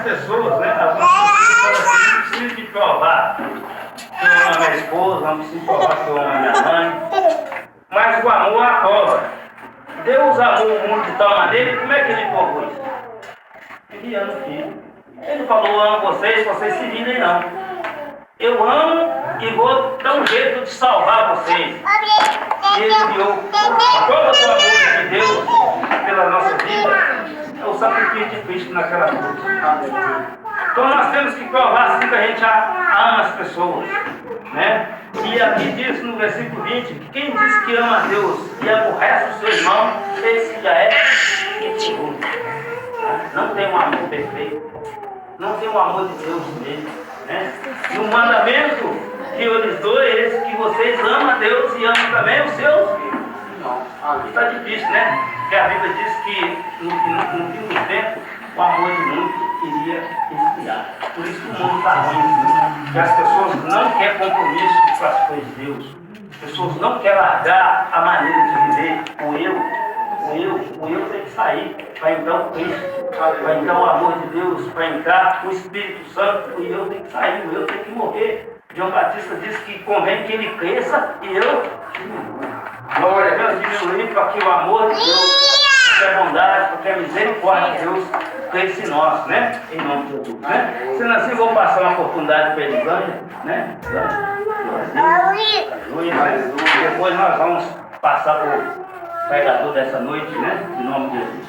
pessoas, né? Algumas pessoas não precisam de provar que eu amo a minha esposa, não preciso provar que eu amo a minha mãe. Mas o amor é a prova. Deus amou o mundo de tal maneira, como é que ele provou isso? Enviando o filho. Ele falou, eu amo vocês se virem não. Eu amo e vou dar um jeito de salvar vocês. E ele enviou a prova do amor de Deus pela nossa vida, é o sacrifício de Cristo naquela cruz. Então nós temos que provar assim que a gente ama as pessoas, né? E aqui diz no versículo 20, que quem diz que ama a Deus e aborrece o seu irmão, esse já é mentiroso. Não tem um amor perfeito, não tem o amor de Deus nele, né? E o mandamento que eu lhes dou é esse, que vocês amam a Deus e amam também os seus filhos. Não, está difícil, né? Porque a Bíblia diz que no fim do tempo o amor de muitos iria esfriar. Por isso que o mundo está ruim, porque as pessoas não querem compromisso com as coisas de Deus. As pessoas não querem largar a maneira de viver. O eu tem que sair para entrar o Cristo, para entrar o amor de Deus, para entrar o Espírito Santo. O eu tem que sair, o eu tem que morrer. João Batista disse que convém que ele cresça e eu glória a Deus diminuir para que o amor de Deus, que a bondade, porque a misericórdia de Deus cresça em nós, né? Em nome de Jesus, né? Sendo assim, vou passar uma oportunidade para ele, né? Aleluia. Depois nós vamos passar para o pregador dessa noite, né? Em nome de Jesus.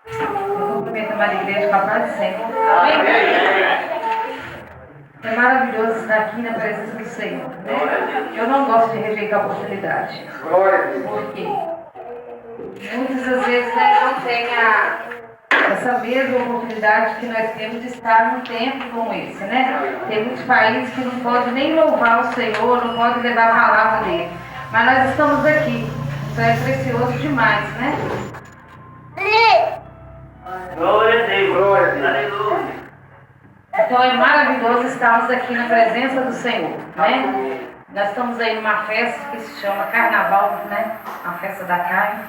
Eu cumprimento a Maria Igreja com a paz do Senhor. Amém? É maravilhoso estar aqui na presença do Senhor, né? Eu não gosto de rejeitar a oportunidade. Porque muitas das vezes, né, não tem essa mesma oportunidade que nós temos de estar num tempo como esse, né? Tem muitos países que não podem nem louvar o Senhor, não podem levar a palavra dele. Mas nós estamos aqui. Então é precioso demais, né? Glória a Deus. Aleluia. Então é maravilhoso estarmos aqui na presença do Senhor, né? Nós estamos aí numa festa que se chama Carnaval, né? A festa da carne.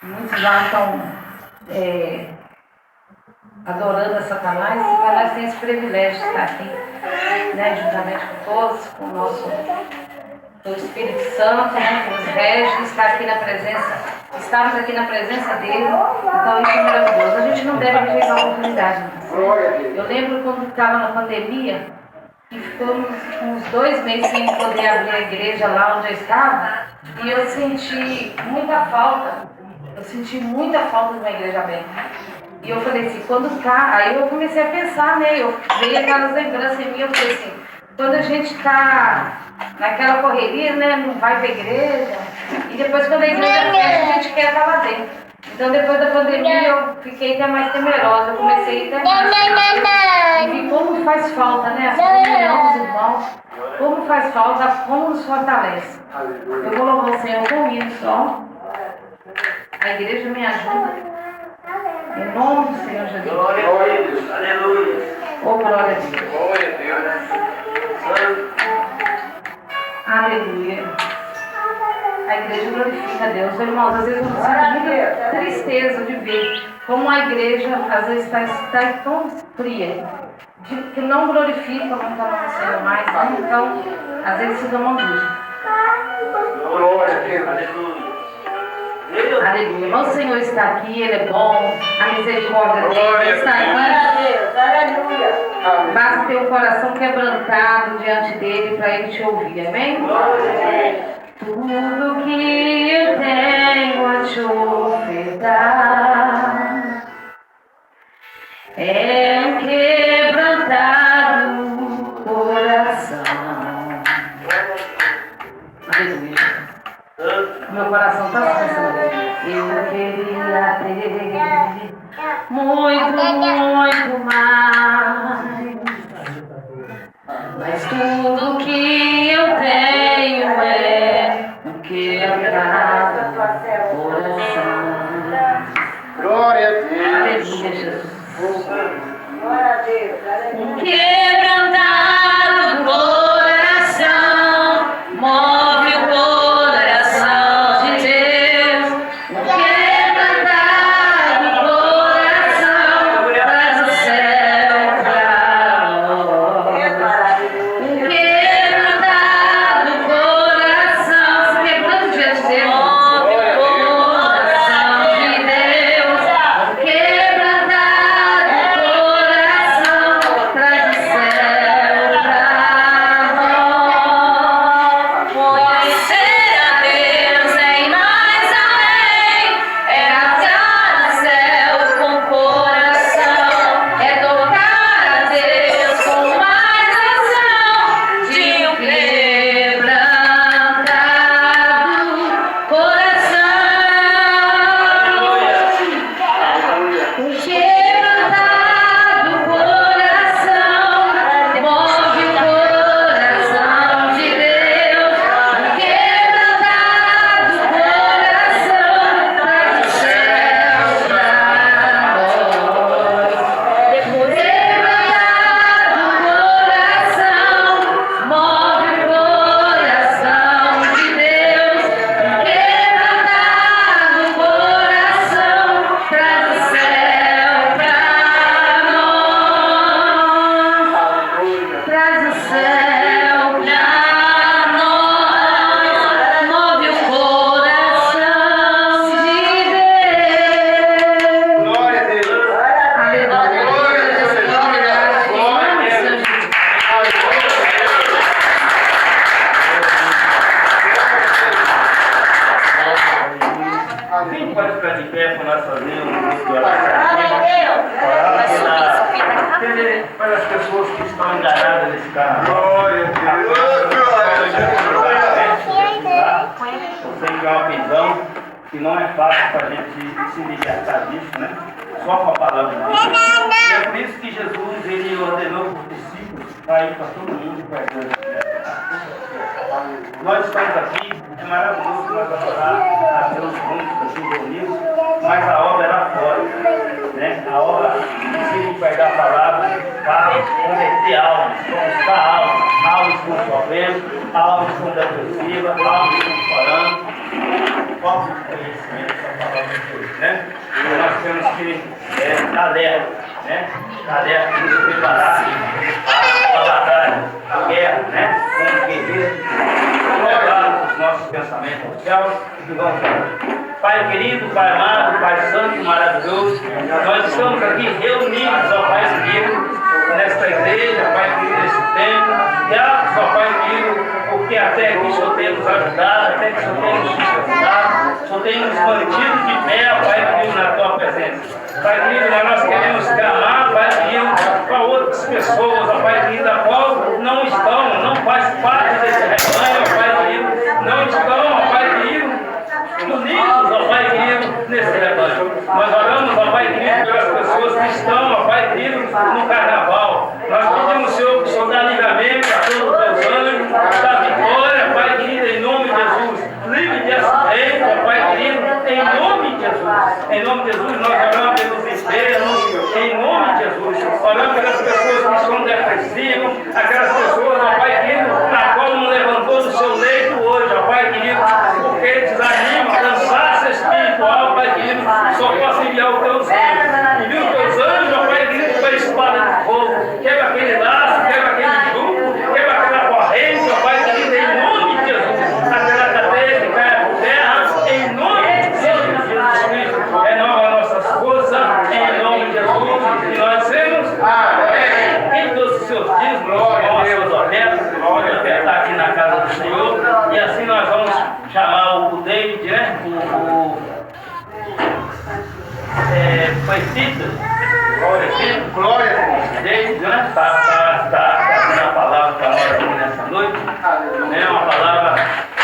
Muitos lá estão adorando a Satanás, mas nós temos esse privilégio de estar aqui, né? Juntamente com todos, com o nosso Espírito Santo, né? Que nos rege, estar aqui na presença, estamos aqui na presença dele. Então isso é maravilhoso. A gente não deve rejeitar a oportunidade, não. Eu lembro quando estava na pandemia, que ficamos uns 2 meses sem poder abrir a igreja lá onde eu estava, e eu senti muita falta de uma igreja aberta. E eu falei assim, aí eu comecei a pensar, né, veio aquelas lembranças em mim, eu falei assim, quando a gente está naquela correria, né, não vai para a igreja, e depois quando a igreja fecha, a gente quer estar lá dentro. Então, depois da pandemia, eu fiquei até mais temerosa. Eu comecei até mais. E vi como faz falta, né? A comunhão dos irmãos. Como faz falta, como nos fortalece. Eu vou louvar o Senhor com o só. A igreja me ajuda. Em nome do Senhor Jesus. Glória a Deus. Aleluia. Oh, glória a Deus. Glória a Deus. Aleluia. A igreja glorifica a Deus. Irmãos, às vezes eu sinto muita tristeza de ver como a igreja às vezes está tão fria, que não glorifica muito a nosso Senhor mais, né? Então, às vezes se dá uma angústia. Glória a Deus. Aleluia. Aleluia. O Senhor está aqui, Ele é bom, a misericórdia dele está aqui. Aleluia. Basta ter o coração quebrantado diante dele para ele te ouvir, amém? Tudo que eu tenho a te ofertar é um quebrantado coração. Aleluia. Meu coração está assim. Eu queria ter muito mais, mas tudo que eu tenho é um quebrantado coração. Glória a Deus. Aleluia, Jesus. Glória a Deus. Um quebrantado coração move o coração de Deus. Um quebrantado coração Pelas pessoas que estão enganadas nesse carnaval. Glória a Eu sei que é uma prisão que não é fácil para a gente se libertar disso, né? Só com a palavra de Deus. E é por isso que Jesus ele ordenou para os discípulos para ir para todo mundo para a igreja. Nós estamos aqui, é maravilhoso nós adorar a Deus juntos, assim, reunidos, mas a obra é lá fora, né? A obra que vai dar a palavra para converter almas, conquistar almas com sofrendo, almas com depressiva, almas com chorando, falta de conhecimento da palavra de Deus, né? Então nós temos que estar alerta, né? Estar alerta, nos preparar para a batalha, a guerra, né? Como guerreiros, levar os nossos pensamentos aos céus e vamos lá. Pai querido, Pai amado, Pai santo, maravilhoso, nós estamos aqui reunidos, ó Pai querido, nesta igreja, Pai querido, nesse templo, graças, ó Pai querido, porque até aqui o Senhor tem nos ajudado, até que o Senhor tem nos sustentado, o Senhor tem nos mantido de pé, ó Pai querido, na Tua presença. Pai querido, nós queremos clamar, Pai querido, para outras pessoas, ó Pai querido, a qual não estão, não faz parte desse rebanho, ó Pai querido, não estão, ó Pai querido, unidos, ó Pai querido, nesse rebanho. Nós oramos, ó Pai querido, pelas pessoas que estão, ó Pai querido, no carnaval. Nós pedimos, Senhor, que o Senhor dá livramento a todos os teus anjos, dá vitória, Pai querido, em nome de Jesus. Livre de acidente, ó Pai querido, em nome de Jesus. Em nome de Jesus, nós oramos pelos enfermos, em nome de Jesus. Oramos pelas pessoas que estão depressivas, aquelas pessoas, ó Pai querido, na qual não levantou do seu leito hoje, ó Pai querido, porque desanima, cansaço espiritual, Pai querido, só posso enviar os teus anjos. Envia os teus anjos, ó Pai querido, para a espada de fogo. Quebra aquele laço, quebra aquele jugo, quebra aquela corrente, ó Pai querido, em nome de Jesus. Aquela cadeia que cai por terra, em nome de Jesus Cristo. Renova nossas forças, em nome de Jesus. E nós seremos em todos os seus dias, glória, suas ofertas, pode ofertar aqui na casa do Senhor. E assim nós vamos chamar o David, né? Foi Tito, glória a Deus, David, né? Está trazendo a palavra para nós aqui nessa noite, né? Uma palavra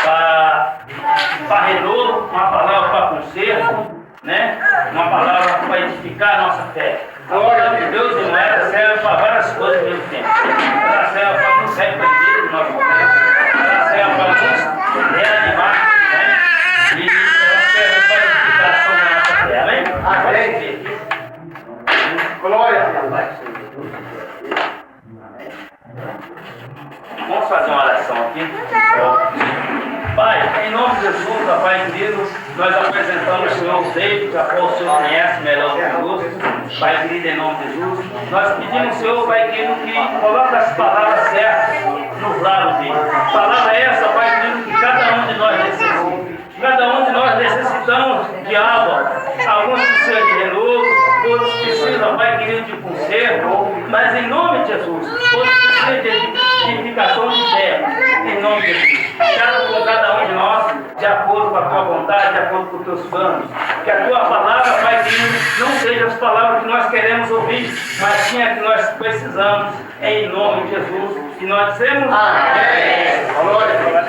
para renovo, uma palavra para conserto, né? Uma palavra para edificar a nossa fé. A palavra de Deus, irmão, ela serve para várias coisas ao mesmo tempo. Ela serve para nos repreender do nosso tempo. Ela serve para nos reanimar, né? E ela serve para a edificação da nossa fé. Amém? Amém. Glória a Deus. Vamos fazer uma oração aqui. Pai, em nome de Jesus, ó Pai querido, nós apresentamos o Senhor David, a qual o Senhor conhece melhor que nós. Pai querido, em nome de Jesus, nós pedimos, Senhor, Pai querido, que coloque as palavras certas nos lábios dele. Palavra essa, Pai querido, que cada um de nós necessita. Cada um de nós necessitamos de água. Alguns precisam de renovo, outros precisam, Pai querido, de conserto, mas em nome de Jesus, outros precisam de edificação de fé, em nome de Jesus. Com cada um de nós, de acordo com a tua vontade, de acordo com os teus planos. Que a tua palavra, Pai querido, não seja as palavras que nós queremos ouvir, mas sim a que nós precisamos, em nome de Jesus. E nós dizemos amém. Glória a Deus.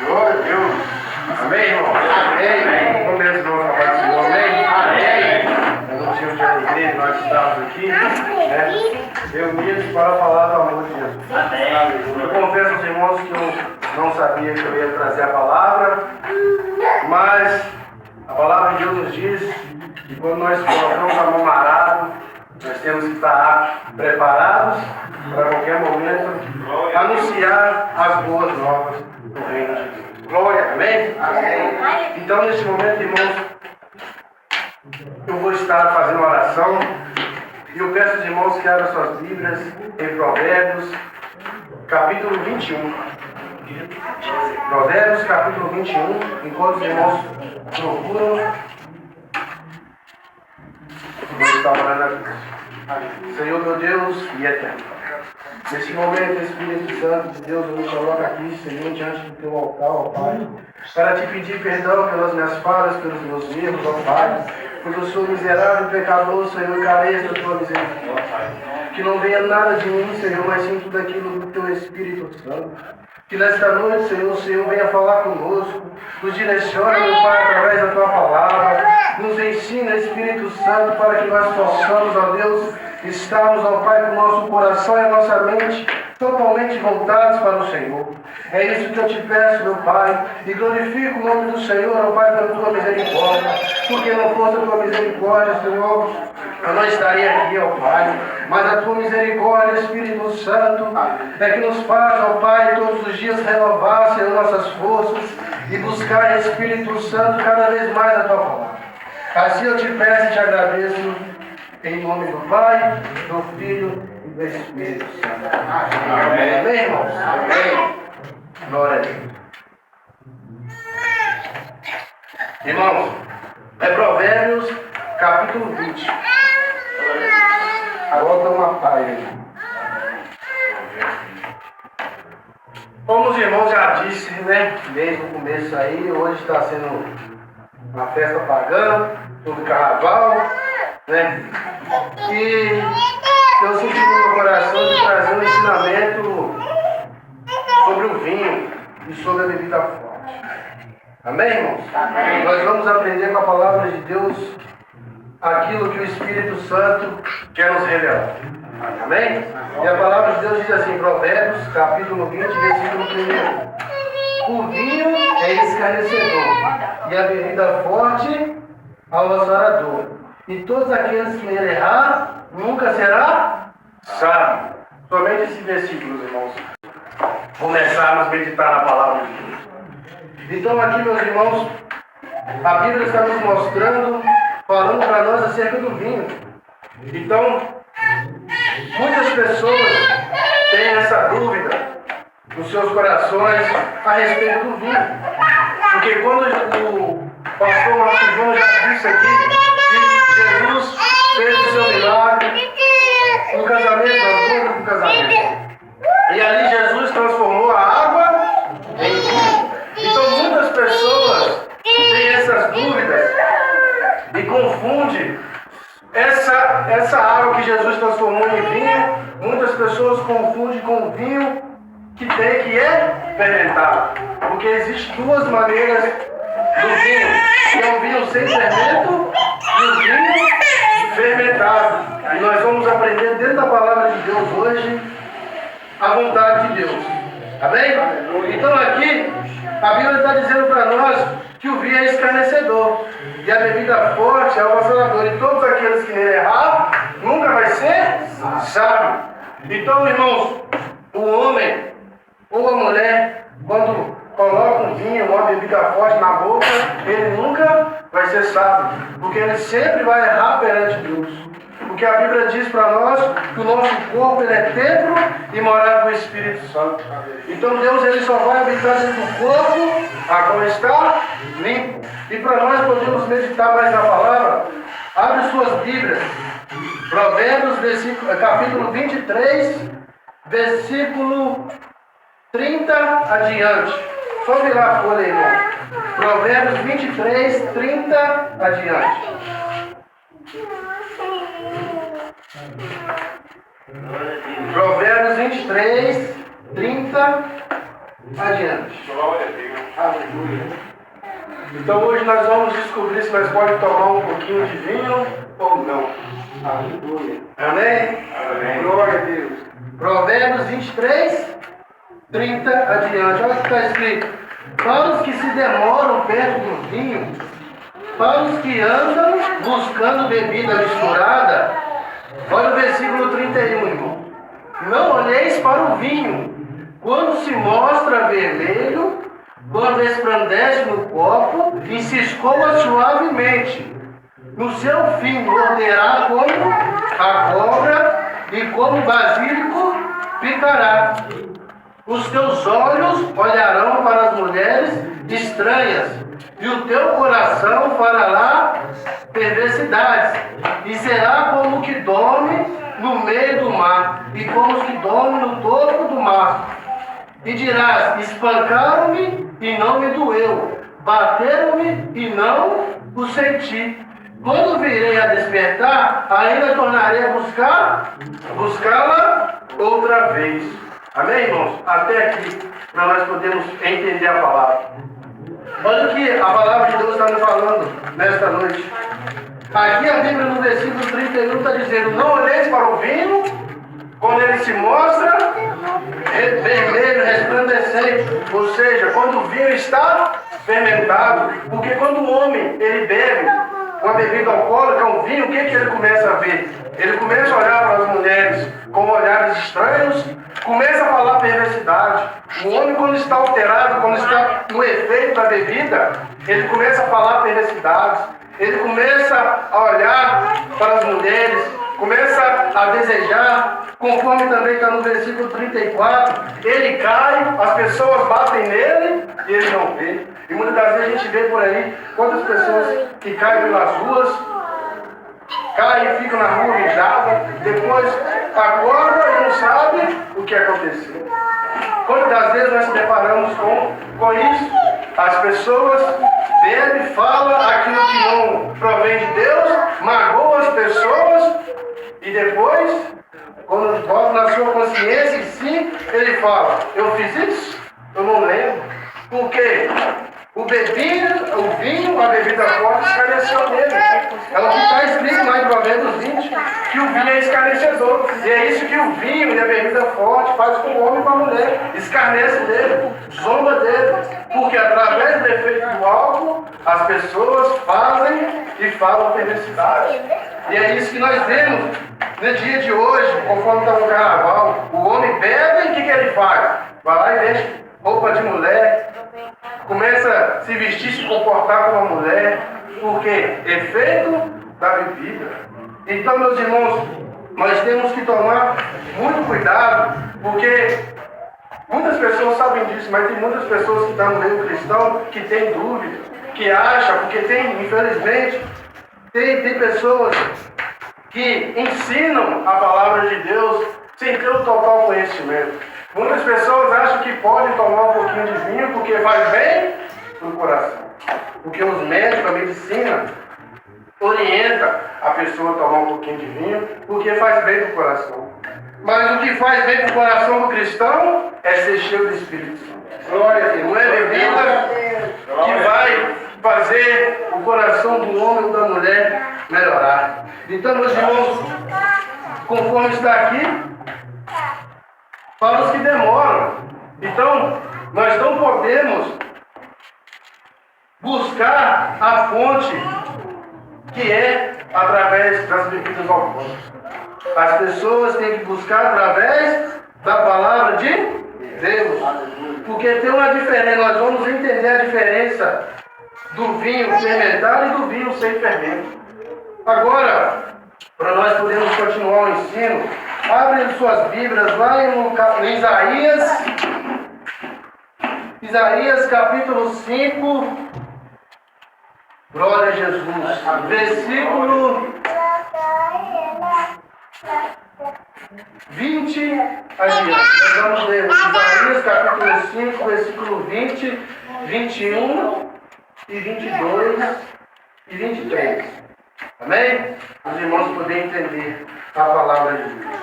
Glória a Deus. para falar do amor de Jesus. Amém. Eu confesso aos irmãos que eu não sabia que eu ia trazer a palavra, mas a palavra de Deus nos diz que quando nós colocamos a mão no arado, nós temos que estar preparados para qualquer momento anunciar as boas novas do reino de Deus. Glória, amém? Amém. Então, neste momento, irmãos, eu vou estar fazendo uma oração e eu peço aos irmãos que abram suas Bíblias em Provérbios, capítulo 21. Provérbios, capítulo 21, enquanto os irmãos procuram, eu vou estar orando a Deus. Senhor, meu Deus e eterno. Nesse momento, Espírito Santo de Deus, eu me coloco aqui, Senhor, diante do teu altar, ó Pai, para te pedir perdão pelas minhas falhas, pelos meus erros, ó Pai, porque eu sou miserável e pecador, Senhor, e careço da tua misericórdia. Que não venha nada de mim, Senhor, mas sim tudo aquilo do teu Espírito Santo. Que nesta noite, Senhor, o Senhor venha falar conosco, nos direcione, meu Pai, através da tua palavra, nos ensina, Espírito Santo, para que nós possamos, ó Deus, estarmos, ó Pai, com o nosso coração e a nossa mente totalmente voltados para o Senhor. É isso que eu te peço, meu Pai, e glorifico o nome do Senhor, ó Pai, pela tua misericórdia, porque não fosse a tua misericórdia, Senhor, eu não estaria aqui, ó Pai, mas a tua misericórdia, Espírito Santo, é que nos faz, ó Pai, todos os dias renovar, Senhor, nossas forças e buscar, Espírito Santo, cada vez mais a tua palavra. Assim eu te peço e te agradeço, em nome do Pai, do Filho e do Espírito Santo. Amém. Amém, irmãos? Amém. Glória a Deus. Irmãos, é Provérbios, capítulo 20. Agora dá uma palha aí. Como os irmãos já disseram, né? Desde o começo aí, hoje está sendo uma festa pagã, sobre carnaval, né? E eu senti no meu coração de trazer um ensinamento sobre o vinho e sobre a bebida forte. Amém, irmãos? Amém. Nós vamos aprender com a palavra de Deus aquilo que o Espírito Santo quer nos revelar. Amém? E a palavra de Deus diz assim, Provérbios, capítulo 20, versículo 1. O vinho é escarnecedor, e a bebida forte alvoroçador. E todos aqueles que nele errar, nunca será sábio. Somente esse versículo, irmãos. Começarmos a meditar na palavra de Deus. Então aqui, meus irmãos, a Bíblia está nos mostrando, falando para nós acerca do vinho. Então, muitas pessoas têm essa dúvida nos seus corações a respeito do vinho. Porque quando o pastor Marcos João já disse aqui que Jesus fez o seu milagre no casamento, na boda do casamento. E ali Jesus transformou a água em vinho. Então muitas pessoas têm essas dúvidas e confundem essa água que Jesus transformou em vinho. Muitas pessoas confundem com o vinho que é fermentado. Porque existem duas maneiras do vinho, que é um vinho sem fermento e um vinho fermentado. E nós vamos aprender dentro da palavra de Deus hoje a vontade de Deus. Amém? Então aqui a Bíblia está dizendo para nós que o vinho é escarnecedor e a bebida forte é avassaladora. E todos aqueles que nele errar nunca vai ser sábio. Então, irmãos, o homem ou a mulher, quando coloca um vinho, uma bebida forte na boca, ele nunca vai ser sábio, porque ele sempre vai errar perante Deus. Porque a Bíblia diz para nós que o nosso corpo ele é templo e morada do Espírito Santo. Então Deus ele só vai habitar dentro do corpo a qual está limpo. E para nós podemos meditar mais na palavra, abre suas Bíblias. Provérbios, capítulo 23, versículo 30 adiante. Só virar a folha aí, irmão. Provérbios 23, 30 adiante. Provérbios 23, 30 adiante. Aleluia. Então hoje nós vamos descobrir se nós podemos tomar um pouquinho de vinho ou não. Aleluia. Amém? Amém. Glória a Deus. Provérbios 23, 30 adiante. Olha o que está escrito. Para os que se demoram perto do vinho, para os que andam buscando bebida misturada, olha o versículo 31, irmão. Não olheis para o vinho, quando se mostra vermelho, quando resplandece no copo e se escoa suavemente. No seu fim morderá como a cobra e como o basílico picará. Os teus olhos olharão para as mulheres estranhas, e o teu coração fará perversidades, e será como o que dorme no meio do mar, e como os que dormem no topo do mar. E dirás: espancaram-me e não me doeu, bateram-me e não o senti. Quando virei a despertar, ainda tornarei a buscá-la outra vez. Amém, irmãos? Até aqui, para nós podermos entender a palavra. Olha o que a palavra de Deus está nos falando nesta noite. Aqui a Bíblia, no versículo 31, está dizendo: não olheis para o vinho, quando ele se mostra vermelho, resplandecente. Ou seja, quando o vinho está fermentado. Porque quando o homem ele bebe uma bebida alcoólica, um vinho, o que ele começa a ver? Ele começa a olhar para as mulheres com olhares estranhos, começa a falar perversidade. O homem, quando está alterado, quando está no efeito da bebida, ele começa a falar perversidades. Ele começa a olhar para as mulheres, começa a desejar, conforme também está no versículo 34, ele cai, as pessoas batem nele e ele não vê. E muitas das vezes a gente vê por aí quantas pessoas que caem pelas ruas, caem e ficam na rua mijadas, depois acordam e não sabem o que aconteceu. Quantas das vezes nós se deparamos com isso? As pessoas bebem, falam aquilo que não provém de Deus, magoam as pessoas e depois, quando volta na sua consciência, sim, ele fala: eu fiz isso? Eu não lembro. Por quê? O vinho, a bebida forte, escarneceu nele. É o que está escrito lá em Provérbios 20, que o vinho é escarnecedor. E é isso que o vinho e a bebida forte faz com o homem e com a mulher. Escarnece dele, zomba dele. Porque através do efeito do álcool, as pessoas fazem e falam perversidade. E é isso que nós vemos no dia de hoje, conforme está no carnaval. O homem bebe e o que ele faz? Vai lá e veste roupa de mulher, começa a se vestir, se comportar como uma mulher. Por quê? Efeito da bebida. Então, meus irmãos, nós temos que tomar muito cuidado, porque muitas pessoas sabem disso, mas tem muitas pessoas que estão no meio cristão que têm dúvida, que acham, porque tem, infelizmente, tem pessoas que ensinam a palavra de Deus sem ter o total conhecimento. Muitas pessoas acham que podem tomar um pouquinho de vinho porque faz bem no coração. Porque os médicos, a medicina, orienta a pessoa a tomar um pouquinho de vinho porque faz bem no coração. Mas o que faz bem no coração do cristão é ser cheio do Espírito Santo. Glória a Deus. Não é bebida que vai fazer o coração do homem ou da mulher melhorar. Então, meus irmãos, conforme está aqui, para os que demoram. Então, nós não podemos buscar a fonte que é através das bebidas alcoólicas. As pessoas têm que buscar através da palavra de Deus. Porque tem uma diferença, nós vamos entender a diferença do vinho fermentado e do vinho sem fermento. Agora, para nós podermos continuar o ensino, abrem suas Bíblias lá em Isaías capítulo 5, glória a Jesus, versículo 20 adiante. Nós vamos ler Isaías capítulo 5, versículo 20, 21 e 22 e 23. Amém? Os irmãos poderem entender a palavra de Deus.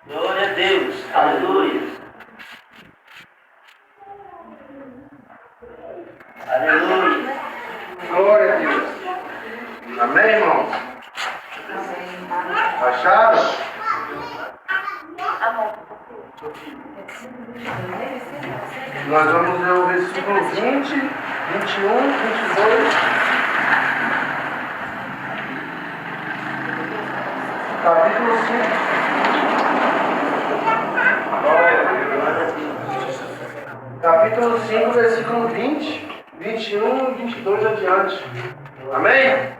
Glória a Deus, aleluia. Nós vamos ler o versículo 20, 21, 22. Capítulo 5. Capítulo 5, versículo 20, 21 e 22 adiante. Amém?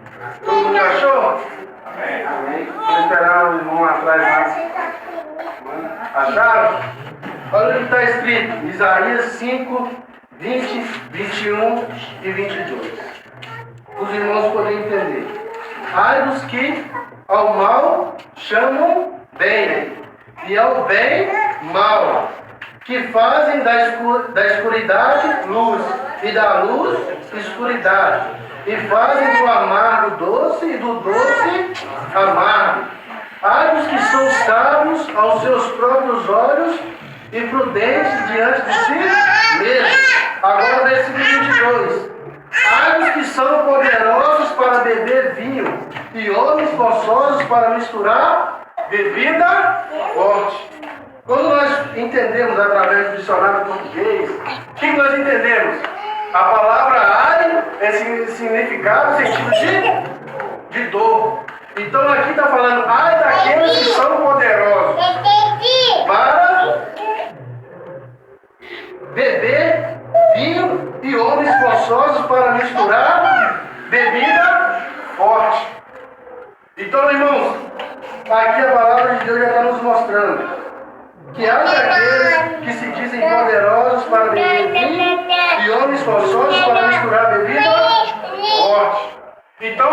Todo mundo achou? Amém. Vou esperar o irmão atrás lá. Acharam? Olha o que está escrito. Isaías 5, 20, 21 e 22. Os irmãos podem entender. Ai dos que ao mal chamam bem, e ao bem mal, que fazem da escuridade luz, e da luz escuridade, e fazem do amargo doce, e do doce amargo. Ai dos que são sábios aos seus próprios olhos, e prudentes diante de si mesmos. Agora o versículo 22. Ai dos que são poderosos para beber vinho, e homens forçosos para misturar bebida forte. Quando nós entendemos através do dicionário português, o que nós entendemos? A palavra ai é significado, sentido de dor. Então aqui está falando ai daqueles que são poderosos para beber vinho e homens forçosos para misturar bebida forte. Então, irmãos, aqui a palavra de Deus já está nos mostrando que há daqueles que se dizem poderosos para beber vinho e homens forçosos para misturar bebida forte. Então,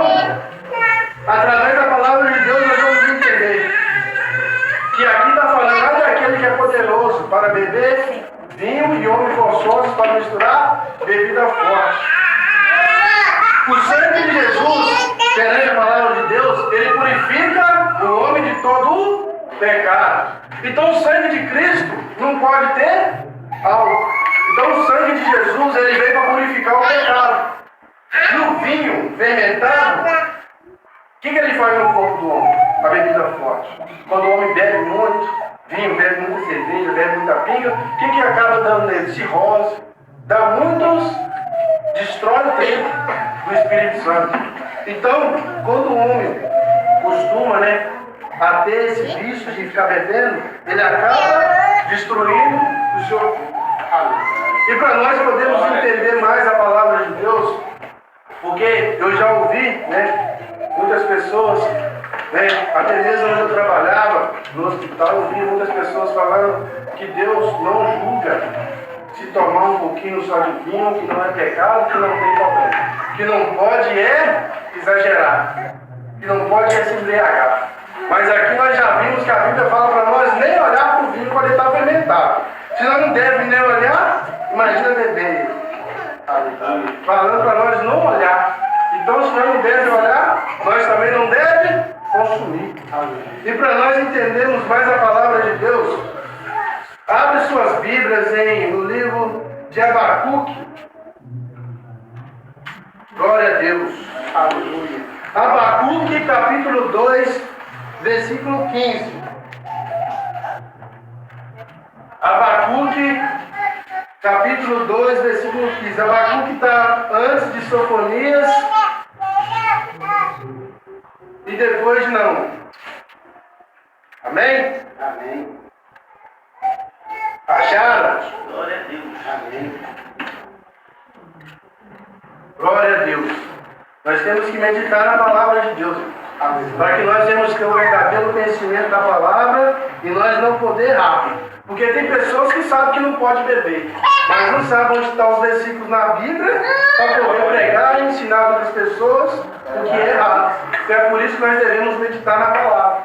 através da palavra de Deus, nós vamos entender que aqui está falando há daquele que é poderoso para beber vinho e homens forçosos para misturar bebida forte. O sangue de Jesus, perante a palavra de Deus, ele purifica o homem de todo o pecado. Então o sangue de Cristo não pode ter algo. Então o sangue de Jesus, ele veio para purificar o pecado. E o vinho fermentado, o que ele faz no corpo do homem? A bebida forte. Quando o homem bebe muito vinho, bebe muita cerveja, bebe muita pinga, o que acaba dando nele? Cirrose. Dá muitos, destrói o tempo do Espírito Santo. Então, quando o homem costuma, a ter esse vício de ficar bebendo, ele acaba destruindo o seu corpo. E para nós podermos entender mais a palavra de Deus, porque eu já ouvi, muitas pessoas, até mesmo onde eu trabalhava, no hospital, eu ouvi muitas pessoas falando que Deus não julga se tomar um pouquinho só de vinho, que não é pecado, que não tem problema. Que não pode exagerar, que não pode se embriagar. Mas aqui nós já vimos que a Bíblia fala para nós nem olhar para o vinho quando ele está fermentado. Se nós não devemos nem olhar, imagina beber. Falando para nós não olhar. Então, se nós não devemos olhar, nós também não devemos consumir. E para nós entendermos mais a palavra de Deus, abre suas Bíblias no livro de Abacuque. Glória a Deus. Aleluia. Abacuque, capítulo 2, versículo 15. Abacuque, capítulo 2, versículo 15. Abacuque está antes de Sofonias e depois de Naum. Amém? Amém. Acharam? Glória a Deus. Amém. Glória a Deus. Nós temos que meditar na palavra de Deus. Amém. Para que nós tenhamos que ter o verdadeiro conhecimento da palavra e nós não poder errar. Porque tem pessoas que sabem que não pode beber, mas não sabem onde estão os versículos na Bíblia para poder pregar e ensinar outras pessoas o que é errado. Então é por isso que nós devemos meditar na palavra.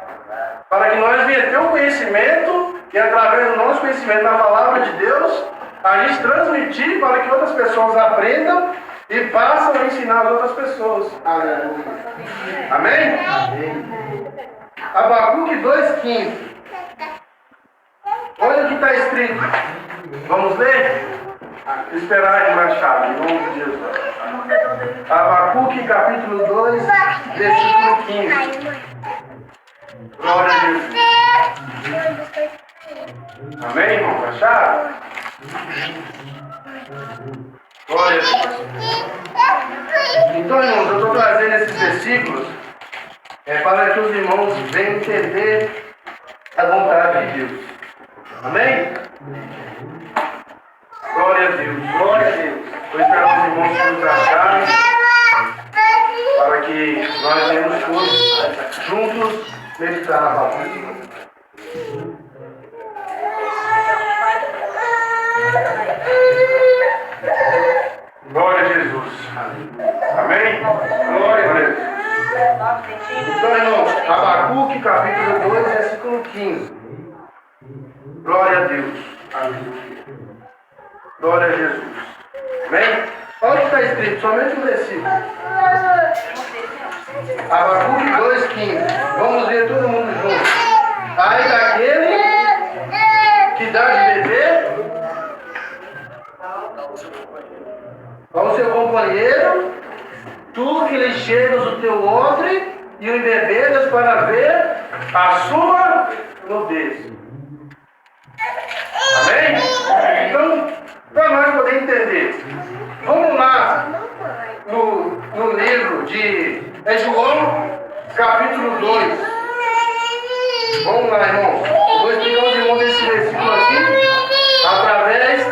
Para que nós venhamos ter o conhecimento e através do nosso conhecimento na palavra de Deus, a gente transmitir para que outras pessoas aprendam e passam a ensinar as outras pessoas. Aleluia. Amém? Amém. Abacuque 2,15. Olha o que está escrito. Vamos ler? Esperar a irmã Chave, em nome de Jesus. Abacuque, capítulo 2, versículo 15. Glória a Deus. Amém, irmãos? Acharam? Glória a Deus. Então, irmãos, eu estou trazendo esses versículos para que os irmãos venham entender a vontade de Deus. Amém? Glória a Deus, glória a Deus. Vou esperar os irmãos que nos acharem para que nós venhamos todos juntos meditar na palavra. Glória a Jesus. Amém? Glória a Deus. Então, irmãos, Abacuque, capítulo 2, versículo 15. Glória a Deus. Amém. Glória a Jesus. Amém? Olha o que está escrito, somente um versículo. Abacuque 2,15. Vamos ver todo mundo junto. Ai daquele que dá de beber ao seu companheiro, tu que lhe chegas o teu odre e o embebedas para ver a sua nudez. Amém? Então, para nós poder entender, vamos lá no livro de João, capítulo 2. Vamos lá, irmãos. Eu vou explicar aos irmãos esse versículo aqui, através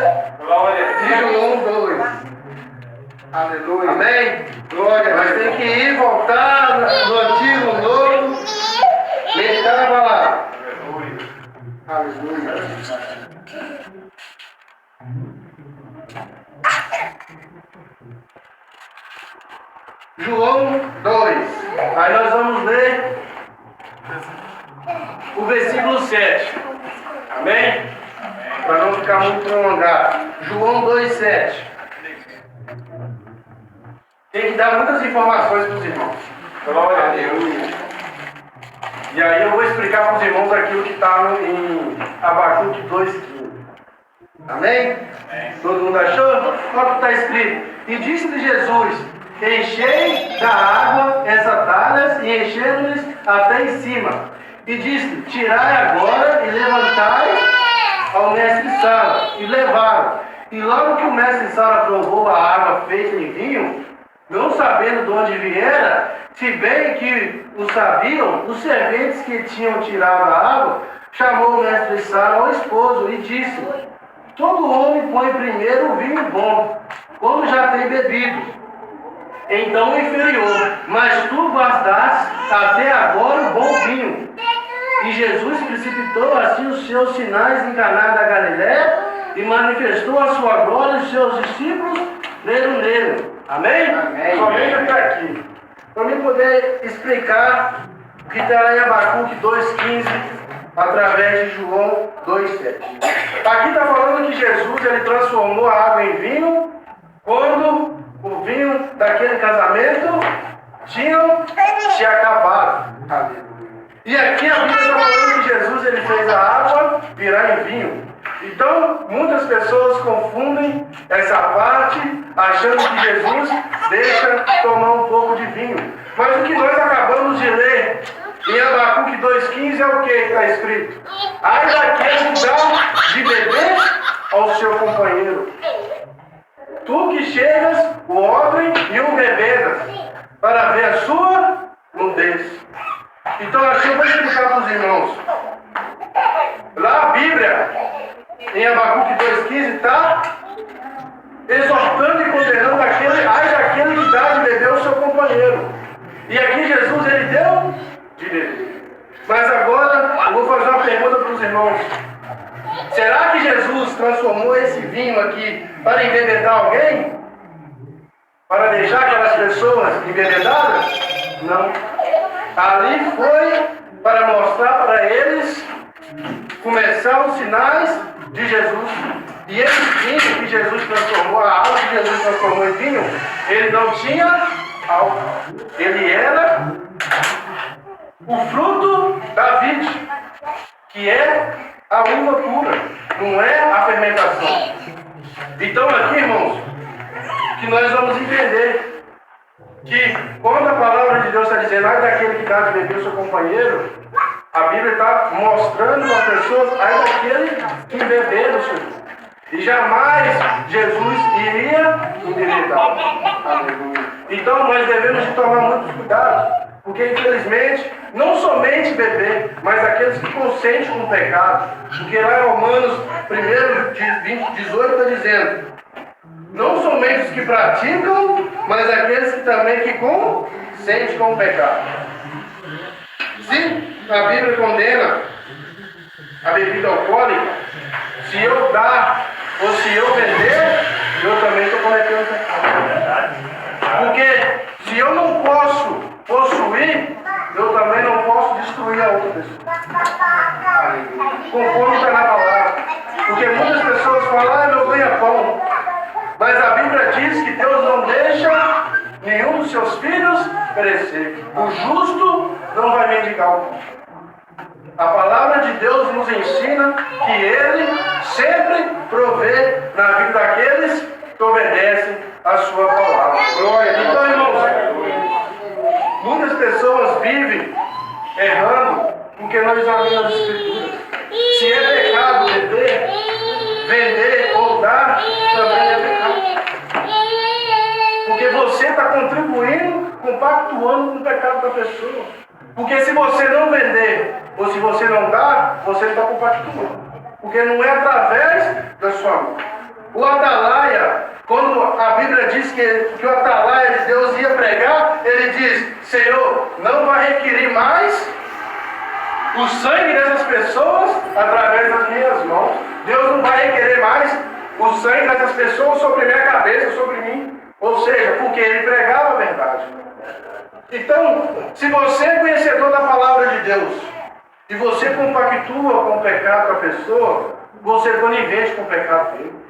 de João 2. Aleluia. Amém? Glória. Mas tem que ir, voltar no antigo, no novo, meditar na palavra. Aleluia. João 2. Aí nós vamos ler o versículo 7. Amém? Para não ficar muito prolongado. João 2,7. Tem que dar muitas informações para os irmãos. Glória a Deus. E aí eu vou explicar para os irmãos aquilo que está em Abacuque 2,15. Amém? Todo mundo achou? Olha o que está escrito. E disse-lhe Jesus: enchei da água essas talhas e enchendo-lhes até em cima. E disse: tirai agora e levantai ao mestre-sala. E levaram. E logo que o mestre-sala provou a água feita em vinho, não sabendo de onde viera, se bem que o sabiam, os serventes que tinham tirado a água, chamou o mestre-sala ao esposo e disse: todo homem põe primeiro o vinho bom, quando já tem bebido, então o inferior, mas tu guardaste até agora o bom vinho. E Jesus precipitou assim os seus sinais em Caná da Galiléia e manifestou a sua glória, e os seus discípulos creram nele. Amém? Amém. Somente até aqui. Para mim poder explicar o que está em Abacuque 2,15 através de João 2,7. Aqui está falando que Jesus ele transformou a água em vinho quando o vinho daquele casamento tinha se acabado. E aqui a Bíblia está falando que Jesus ele fez a água virar em vinho. Então, muitas pessoas confundem essa parte, achando que Jesus deixa tomar um pouco de vinho. Mas o que nós acabamos de ler em Abacuque 2,15 é o que está escrito? Ai daquele que dá de beber ao seu companheiro. Tu que chegas o odre e o bebedas, para ver a sua nudez. Então, assim eu vou explicar para os irmãos. Lá a Bíblia, em Abacuque 2,15, está exortando e condenando daquele que dá de beber ao seu companheiro. E aqui Jesus ele deu de beber. Mas agora eu vou fazer uma pergunta para os irmãos. Será que Jesus transformou esse vinho aqui para embebedar alguém? Para deixar aquelas pessoas embebedadas? Não. Ali foi para mostrar para eles começar os sinais de Jesus. E esse vinho que Jesus transformou, a água que Jesus transformou em vinho, ele não tinha álcool. Ele era o fruto da vide, que é a uva pura, não é a fermentação. Então aqui, irmãos, que nós vamos entender que quando a palavra de Deus está dizendo, ai daquele que dá de beber o seu companheiro, A Bíblia está mostrando para as pessoas aí daquele que beber do Senhor. E jamais Jesus iria endireitar. Aleluia. Então nós devemos de tomar muitos cuidados. Porque infelizmente, não somente beber, mas aqueles que consentem com o pecado. Porque lá em Romanos 1:18 está dizendo, não somente os que praticam, mas aqueles que também que consentem com o pecado. Se a Bíblia condena a bebida alcoólica, se eu dar ou se eu vender, eu também estou cometendo pecado. Porque se eu não posso possuir, eu também não posso destruir a outra pessoa. Conforme está na palavra. Porque muitas pessoas falam, meu ganha-pão. Mas a Bíblia diz que Deus não deixa nenhum dos seus filhos perecer. O justo não vai mendigar o pão. A palavra de Deus nos ensina que Ele sempre provê na vida daqueles que obedecem a sua palavra. Glória. Então, irmãos, muitas pessoas vivem errando porque não examinam as Escrituras. Se é pecado beber, vender ou dar, também é pecado. Porque você está contribuindo, compactuando com o pecado da pessoa. Porque se você não vender, ou se você não dá, você está compactuando. Porque não é através da sua mão. O atalaia, quando a Bíblia diz que o atalaia de Deus ia pregar, ele diz, Senhor, não vai requerir mais o sangue dessas pessoas através das minhas mãos. Deus não vai requerer mais o sangue dessas pessoas sobre minha cabeça, sobre mim. Ou seja, porque ele pregava a verdade. Então, se você é conhecedor da palavra de Deus e você compactua com o pecado da pessoa, você é conivente com o pecado dele.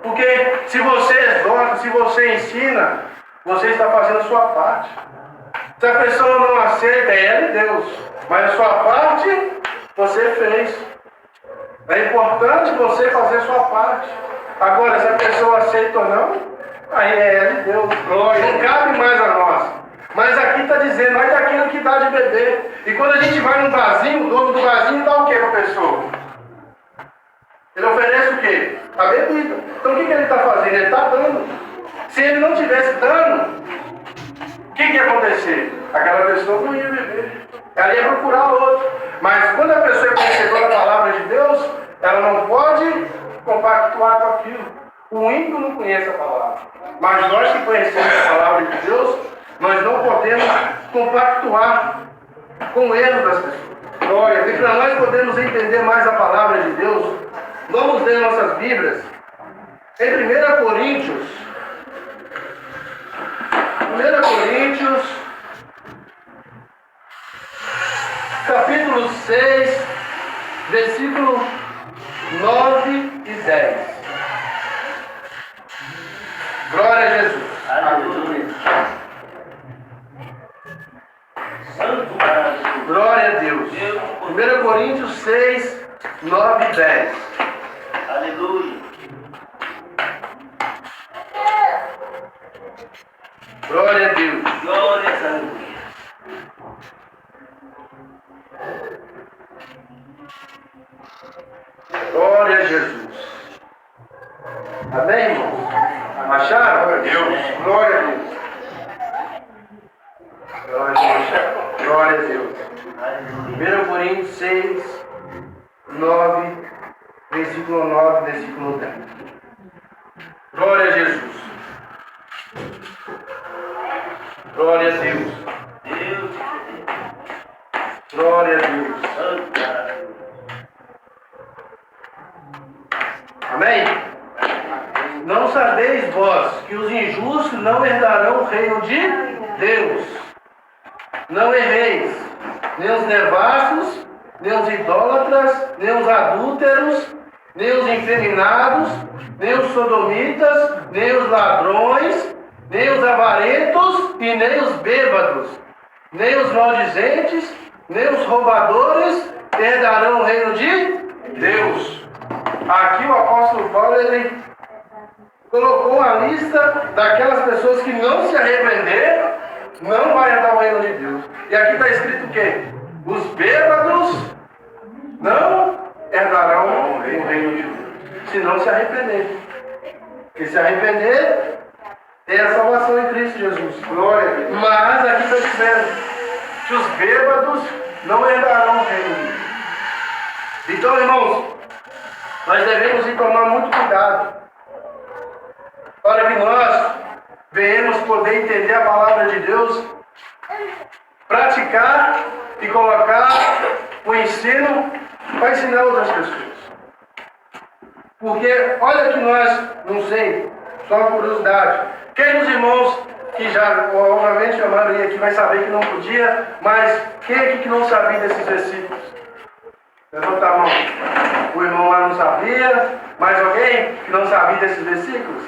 Porque se você exorta, se você ensina, você está fazendo a sua parte. Se a pessoa não aceita, é ela e Deus. Mas a sua parte, você fez. É importante você fazer a sua parte. Agora, se a pessoa aceita ou não, aí é ela e Deus. Não cabe mais a nós. Mas aqui está dizendo, olha daquilo que dá de beber. E quando a gente vai num barzinho, o dono do barzinho dá o que para a pessoa? Ele oferece o quê? A bebida. Então o que ele está fazendo? Ele está dando. Se ele não tivesse dando, o que ia acontecer? Aquela pessoa não ia beber. Ela ia procurar outro. Mas quando a pessoa é conhecedora da palavra de Deus, ela não pode compactuar com aquilo. O ímpio não conhece a palavra. Mas nós que conhecemos a palavra de Deus, nós não podemos compactuar com o erro das pessoas. Glória. E para nós podermos entender mais a palavra de Deus, vamos ler nossas Bíblias em 1 Coríntios. 1 Coríntios, capítulo 6, versículo 9 e 10. Glória a Jesus. Aleluia. Glória a Deus. 1 Coríntios 6, 9 e 10. Aleluia. Glória a Deus. Glória a Deus. Glória a Jesus. Amém, irmãos? Acharam? Glória a Deus. Glória a Deus. Glória a Deus. Glória a Deus. 1 Coríntios 6, 9, versículo 9, versículo 10. Glória a Jesus. Glória a Deus. Glória a Deus. Amém? Não sabeis vós que os injustos não herdarão o reino de Deus. Não erreis, nem os devassos, nem os idólatras, nem os adúlteros, nem os infeminados, nem os sodomitas, nem os ladrões, nem os avarentos e nem os bêbados, nem os maldizentes, nem os roubadores herdarão o reino de Deus. Aqui o apóstolo Paulo, ele colocou a lista daquelas pessoas que não se arrependeram, não vai herdar o reino de Deus. E aqui está escrito o quê? Os bêbados não herdarão o reino de Deus, se não se arrepender. Porque se arrepender, tem a salvação em Cristo Jesus. Glória a Deus. Mas aqui está dizendo que os bêbados não herdarão o reino de Deus. Então, irmãos, nós devemos ir tomar muito cuidado para que nós venhamos poder entender a palavra de Deus, praticar e colocar o ensino para ensinar outras pessoas. Porque, olha que nós, não sei, só uma curiosidade, quem dos irmãos que já, obviamente a maioria aqui vai saber que não podia, mas quem aqui que não sabia desses versículos? Levanta a mão. O irmão lá não sabia, mais alguém que não sabia desses versículos?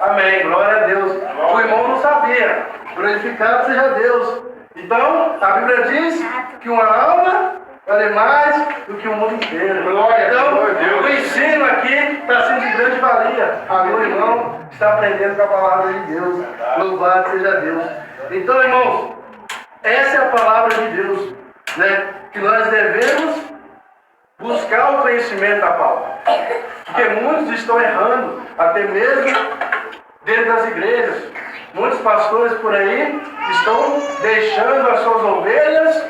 Amém, glória a Deus. O irmão não sabia, glorificado seja Deus. Então, a Bíblia diz que uma alma vale mais do que o mundo inteiro. Glória então, a Deus. O ensino aqui está sendo de grande valia. O irmão está aprendendo com a palavra de Deus. Louvado seja Deus. Então, irmãos, essa é a palavra de Deus, né? Que nós devemos buscar o conhecimento da palavra. Porque muitos estão errando, até mesmo dentro das igrejas. Muitos pastores por aí estão deixando as suas ovelhas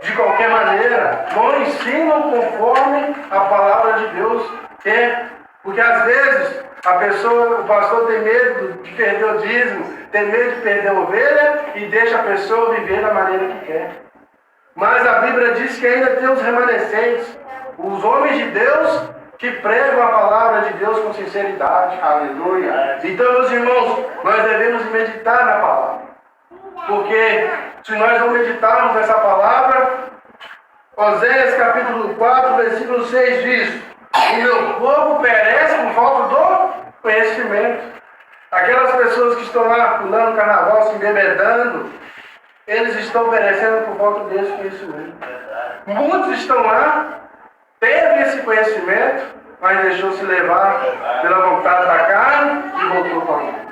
de qualquer maneira, não ensinam conforme a palavra de Deus quer. Porque às vezes o pastor tem medo de perder o dízimo, tem medo de perder a ovelha e deixa a pessoa viver da maneira que quer. Mas a Bíblia diz que ainda tem os remanescentes, os homens de Deus que pregam a palavra de Deus com sinceridade. Aleluia. Então, meus irmãos, nós devemos meditar na palavra. Porque se nós não meditarmos nessa palavra, Oséias capítulo 4, versículo 6 diz: o meu povo perece por falta do conhecimento. Aquelas pessoas que estão lá pulando carnaval, se embebedando, eles estão perecendo por falta desse conhecimento. Muitos estão lá, teve esse conhecimento, mas deixou-se levar pela vontade da carne e voltou para o mundo.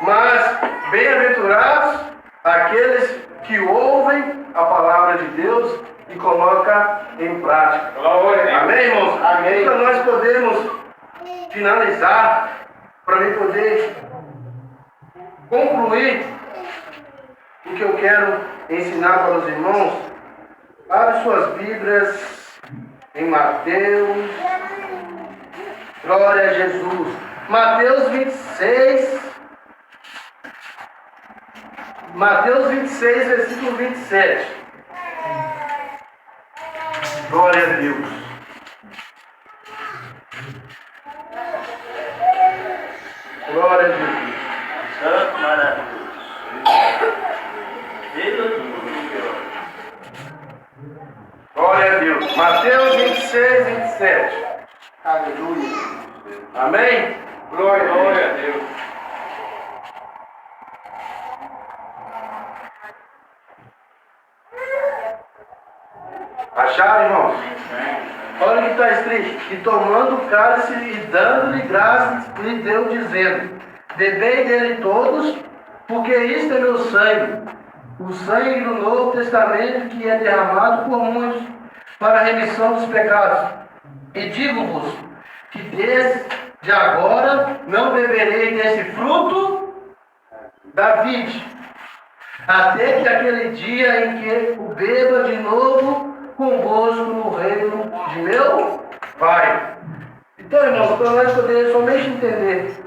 Mas bem-aventurados aqueles que ouvem a palavra de Deus e colocam em prática. Amém, irmãos? Amém. Então nós podemos finalizar, para mim poder concluir o que eu quero ensinar para os irmãos. Abre suas Bíblias em Mateus. Glória a Jesus. Mateus 26. Mateus 26, versículo 27. Glória a Deus. Glória a Deus. Santo maravilhoso. Glória a Deus. Mateus 26, 27. Aleluia. Amém? Glória a Deus. Acharam, irmãos? Olha o que está escrito: e tomando o cálice e dando-lhe graças, lhe deu, dizendo: bebei dele todos, porque isto é meu sangue, o sangue do Novo Testamento, que é derramado por muitos para a remissão dos pecados. E digo-vos que desde agora não beberei desse fruto da vide, até que aquele dia em que o beba de novo convosco no reino de meu Pai. Então, irmãos, para nós podermos somente entender,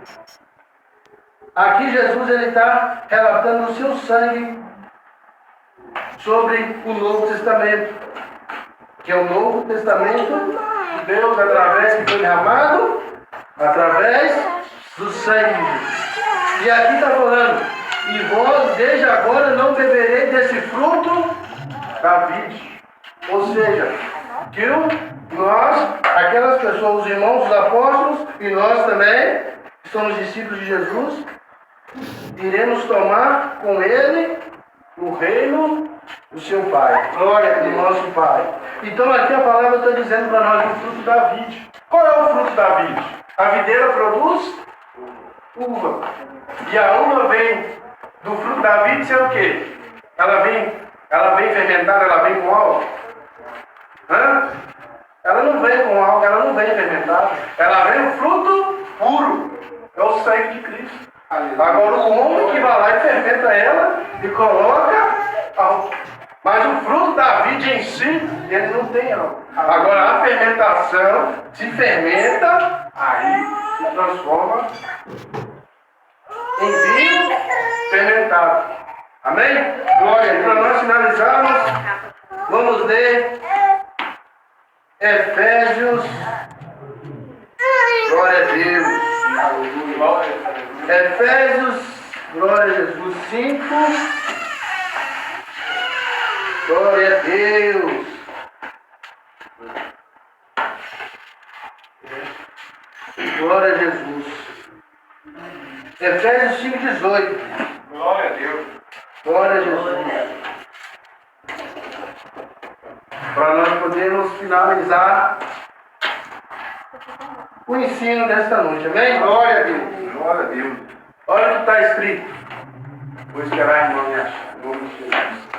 aqui Jesus está relatando o seu sangue sobre o Novo Testamento, que é o Novo Testamento de Deus, através que foi derramado, através do sangue de Deus. E aqui está falando: e vós desde agora não beberei desse fruto da vide. Ou seja, que nós, aquelas pessoas, os irmãos, os apóstolos, e nós também, que somos discípulos de Jesus, iremos tomar com ele o reino do seu Pai. Glória do nosso Pai. Então aqui a palavra está dizendo para nós o fruto da vide. Qual é o fruto da vide? A videira produz uva. E a uva vem do fruto da vide ser o quê? Ela vem ela vem fermentada, ela vem com álcool? Hã? Ela não vem com álcool, ela não vem fermentada. Ela vem o fruto puro. É o sangue de Cristo. Agora o homem que vai lá e fermenta ela e coloca álcool. Mas o fruto da vida em si, ele não tem álcool. Agora a fermentação se fermenta, aí se transforma em vinho fermentado. Amém? Glória. Para nós finalizarmos, vamos ler Efésios. Glória a Deus. Efésios, glória a Jesus, 5. Glória a Deus. Glória a Jesus. Efésios 5,18. Glória a Deus. Glória a Jesus. Para nós podermos finalizar o ensino desta noite, amém? Glória a Deus. Glória a Deus. Olha o que está escrito. Vou esperar, irmão, me achar. Em nome de Jesus.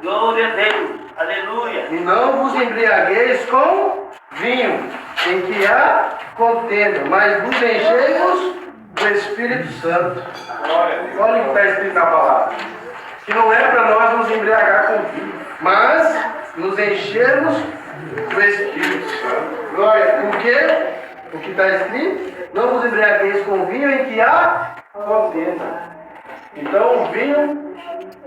Glória a Deus. Aleluia. E não vos embriagueis com vinho, em que há contenda, mas vos enchei-vos do Espírito Santo. Olha o que está escrito na palavra. Que não é para nós nos embriagar com vinho, mas nos enchermos do Espírito Santo. Glória. Por quê? O que está escrito? Não vos embriagueis com vinho em que há contenda. Então o vinho,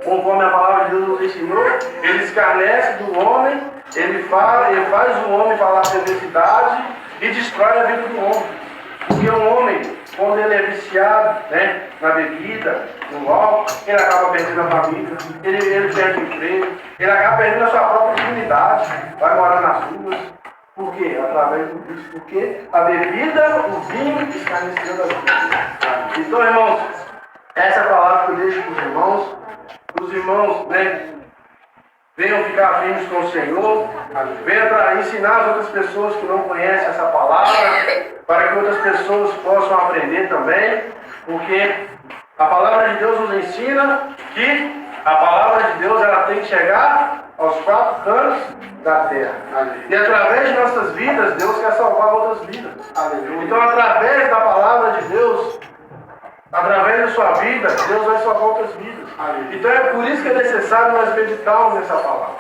conforme a palavra de Deus nos ensinou, ele escarnece do homem, ele faz o homem falar perversidade e destrói a vida do homem. Porque o homem, quando ele é viciado, né, na bebida, no álcool, ele acaba perdendo a família, ele perde o emprego, ele acaba perdendo a sua própria dignidade, vai morar nas ruas. Por quê? Através do vício. Porque a bebida, o vinho, escarneceu da vida. Então, irmãos, essa é a palavra que eu deixo para os irmãos. Os irmãos, né, venham ficar firmes com o Senhor, venham para ensinar as outras pessoas que não conhecem essa palavra, para que outras pessoas possam aprender também, porque a palavra de Deus nos ensina que a palavra de Deus ela tem que chegar aos 4 cantos da terra. E através de nossas vidas, Deus quer salvar outras vidas. Então, através da palavra de Deus, através da sua vida, Deus vai salvar outras vidas. Então é por isso que é necessário nós meditarmos nessa palavra.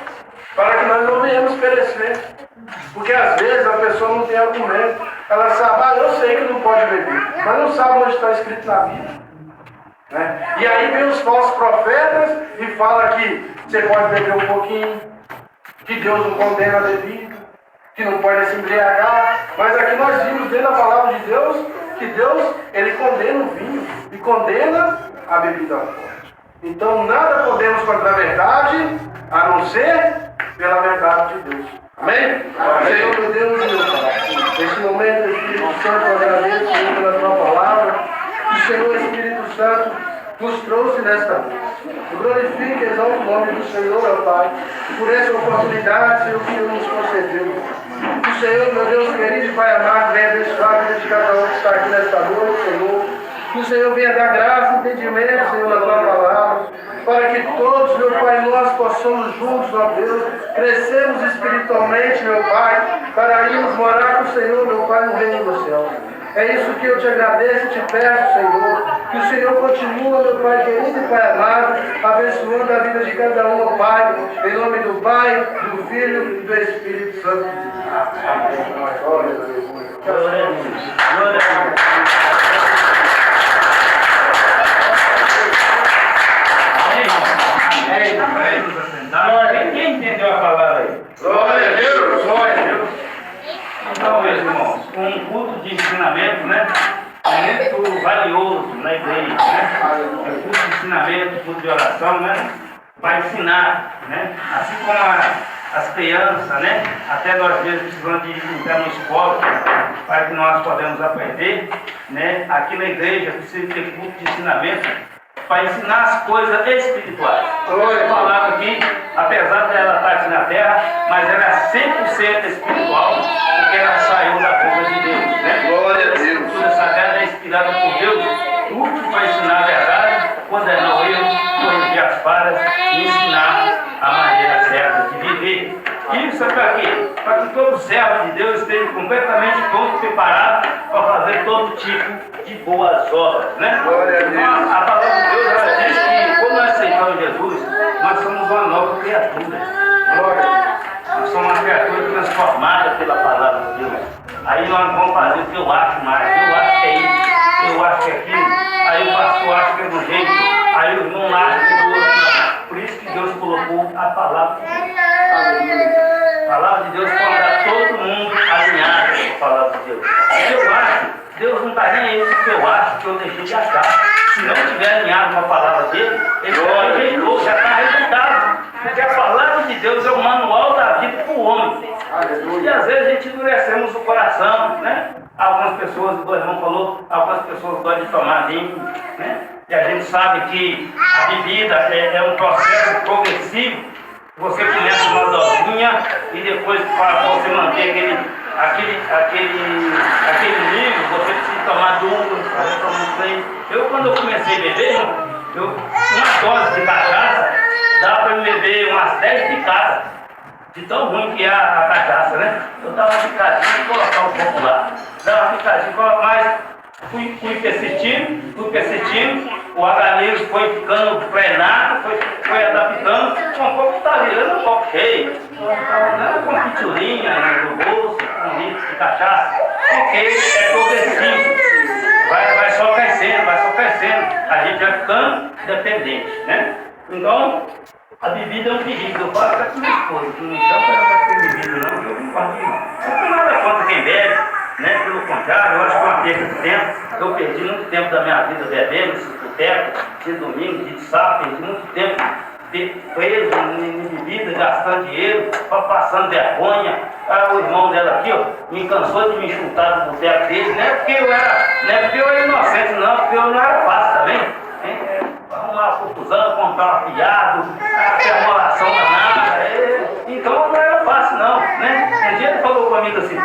Para que nós não venhamos perecer. Porque às vezes a pessoa não tem argumento. Ela sabe, eu sei que não pode beber, mas não sabe onde está escrito na Bíblia. Né? E aí vem os falsos profetas e fala que você pode beber um pouquinho, que Deus não condena a bebida, que não pode se embriagar. Mas aqui nós vimos dentro da palavra de Deus que Deus, ele condena o vinho e condena a bebida forte. Então nada podemos contra a verdade, a não ser pela verdade de Deus. Amém? Senhor, meu Deus e meu Pai, neste momento, Espírito Santo, eu agradeço, Senhor, pela tua palavra, que o Senhor, Espírito Santo, nos trouxe nesta noite. Glorifique e exalte o nome do Senhor, ó Pai, por essa oportunidade, Senhor, que o Senhor nos concedeu. Que o Senhor, meu Deus querido e Pai amado, venha abençoar a vida de cada um que está aqui nesta noite, Senhor. Que o Senhor venha dar graça e entendimento, Senhor, na tua palavra, para que todos, meu Pai, nós possamos juntos, ó Deus, crescermos espiritualmente, meu Pai, para irmos morar com o Senhor, meu Pai, no reino dos céus. É isso que eu te agradeço e te peço, Senhor. Que o Senhor continue, meu Pai querido e Pai amado, abençoando a vida de cada um, ó Pai, em nome do Pai, do Filho e do Espírito Santo. Amém. Glória a Deus. Glória a Deus. Glória a Deus. Quem entendeu a palavra aí? Glória a Deus, glória a Deus. Então, meus irmãos, um culto de ensinamento, né? É muito valioso na igreja, né? Um culto de ensinamento, um culto de oração, né? Vai ensinar, né? Assim como as crianças, né? Até nós mesmos precisamos de entrar na escola para que nós podemos aprender, né? Aqui na igreja precisa ter culto de ensinamento para ensinar as coisas espirituais. Essa palavra aqui, apesar de ela estar aqui na terra, mas ela é 100% espiritual, porque ela saiu da boca de Deus, né? Glória a Deus. A Escritura Sagrada é espiritual. inspirada por Deus, útil para ensinar a verdade, condenar o erro, corrigir as falhas e ensinar a maneira certa de viver. Isso é para quê? Para que todo servo de Deus esteja completamente pronto e preparado para fazer todo tipo de boas obras, né? Então, a palavra de Deus ela diz que quando nós aceitamos Jesus, nós somos uma nova criatura. Nós somos uma criatura transformada pela palavra de Deus. Aí nós vamos fazer o que eu acho mais, eu acho que é isso, eu acho que é aquilo, aí o pastor acha que é do jeito, aí o irmão acha que é do outro. Não. Por isso que Deus colocou a palavra de Deus. A palavra de Deus pode dar todo mundo alinhado com a palavra de Deus. Eu acho, Deus não está nem aí com o que eu acho, que eu deixei de achar. Se não estiver alinhado com a palavra dele, ele já rejeitou, já está rejeitado. Porque a palavra de Deus é o manual da vida para o homem. E às vezes a gente endurecemos o coração, né? Algumas pessoas, o irmão falou, algumas pessoas gostam de tomar vinho, né? E a gente sabe que a bebida é um processo progressivo. Você começa uma dosinha e depois para você manter aquele nível, você precisa tomar duas, Eu quando eu comecei a beber, uma dose de cachaça dá para me beber umas 10 picadas. De tão ruim que é a cachaça, né? Eu dava uma picadinha e colocava um pouco lá. Dava uma picadinha, mas fui persistindo, o organismo foi ficando frenado, foi adaptando, um pouco está virando um pouco cheio. Com piturinha no bolso, com litro de cachaça. Porque é progressivo. Vai só crescendo. A gente vai ficando dependente, né? Então, a bebida é um perigo. Eu falo até com minha esposa, que não chama para ter bebida não, eu não gosto de não. Não tem nada contra quem bebe, né? Pelo contrário, eu acho que é uma perda de tempo. Eu perdi muito tempo da minha vida bebendo, de boteco, de domingo, de sábado, perdi muito tempo preso em bebida, gastando dinheiro, passando vergonha. O irmão dela aqui, ó, me cansou de me chutar do boteco dele, não é porque eu era inocente, não, porque eu não era fácil também. Arrumar uma confusão, comprar um fiado, ter uma relação danada. Então não era fácil não, né? Um dia ele falou comigo assim,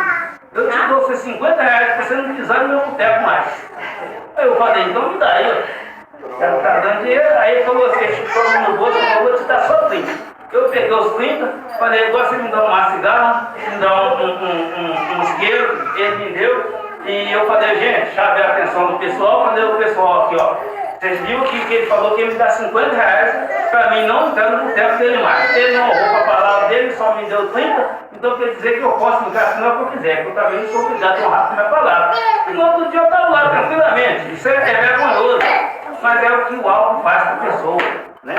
eu te dou R$50 para você não pisar no meu boteco mais. Aí eu falei, então me dá aí, ó. Ela tá dando dinheiro, aí ele falou assim, chutou no bolso, eu vou te dar só 30. Eu peguei os 30, falei, agora você me dá uma cigarra, me dá um isqueiro, ele me deu. E eu falei, gente, chamei a atenção do pessoal, falei o pessoal aqui, ó. Vocês viram que ele falou que ia me dar R$50 para mim não entrar no boteco dele mais. Ele não honrou a palavra dele, só me deu 30, então quer dizer que eu posso ficar assim não que eu quiser, que eu também não sou obrigado a honrar a minha palavra. E no outro dia eu estava lá tranquilamente. Isso é vergonhoso, mas é o que o álcool faz com a pessoa, né?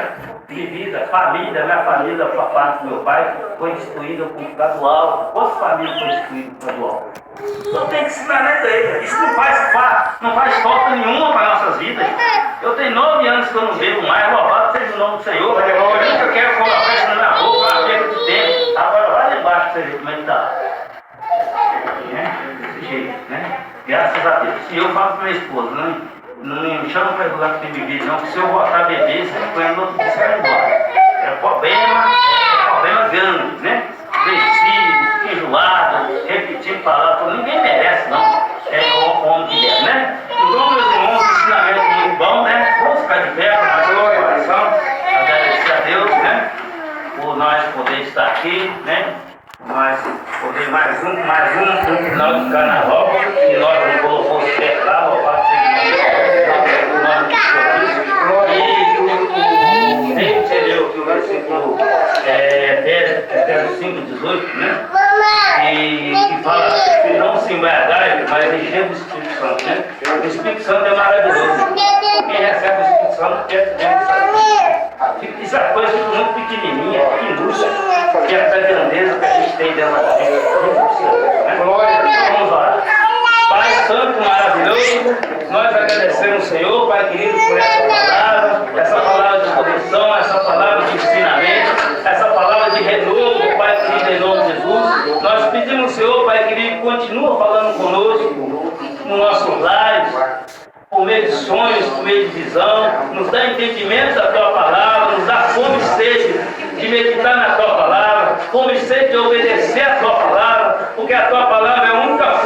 Bebida, família, minha família, por parte do meu pai, foi destruída por causa do álcool. Quantas famílias foram destruídas por causa do álcool? Só tem que ensinar na igreja. Isso não faz falta nenhuma para nossas vidas. Eu tenho 9 anos que eu não bebo mais, louvado seja o nome do Senhor. Por isso que eu quero colocar isso na minha boca, uma perda de tempo. Agora vai lá embaixo para você ver como é que está. Desse jeito, né? Graças a Deus. Se eu falo para minha esposa, não me chama para lugar que tem bebida, não, porque se eu voltar a beber, você não põe no outro dia, você vai embora. É problema grande, né? Vencido, enjoado, repetindo palavras, ninguém merece, não. É o homem que deve, né? Então, meus irmãos, ensinamento muito bom, né? Vamos ficar de pé, com o coração, agradecer a Deus, né? Por nós poder estar aqui, né? Nós poder mais um final de carnaval, e nós não colocamos os pés lá, louvado seja o nome de Jesus. E o rei entendeu que o versículo Efésios 5:18, né? E fala que não se embriagai, mas encher do Espírito Santo, né? O Espírito Santo é maravilhoso. Quem recebe o Espírito Santo quer isso é coisa muito pequenininha, minúscula, que é a grandeza que a gente tem dentro da gente. Vamos orar. Pai Santo, maravilhoso, nós agradecemos o Senhor, Pai querido, por essa palavra de correção, essa palavra de ensinamento, essa palavra de renovo, Pai querido, em nome de Jesus. Nós pedimos ao Senhor, Pai querido, continua falando conosco, no nosso lar, por meio de sonhos, por meio de visão, nos dá entendimento da Tua palavra, nos dá fome e sede de meditar na Tua palavra, fome e sede de obedecer a Tua palavra, porque a Tua palavra é a única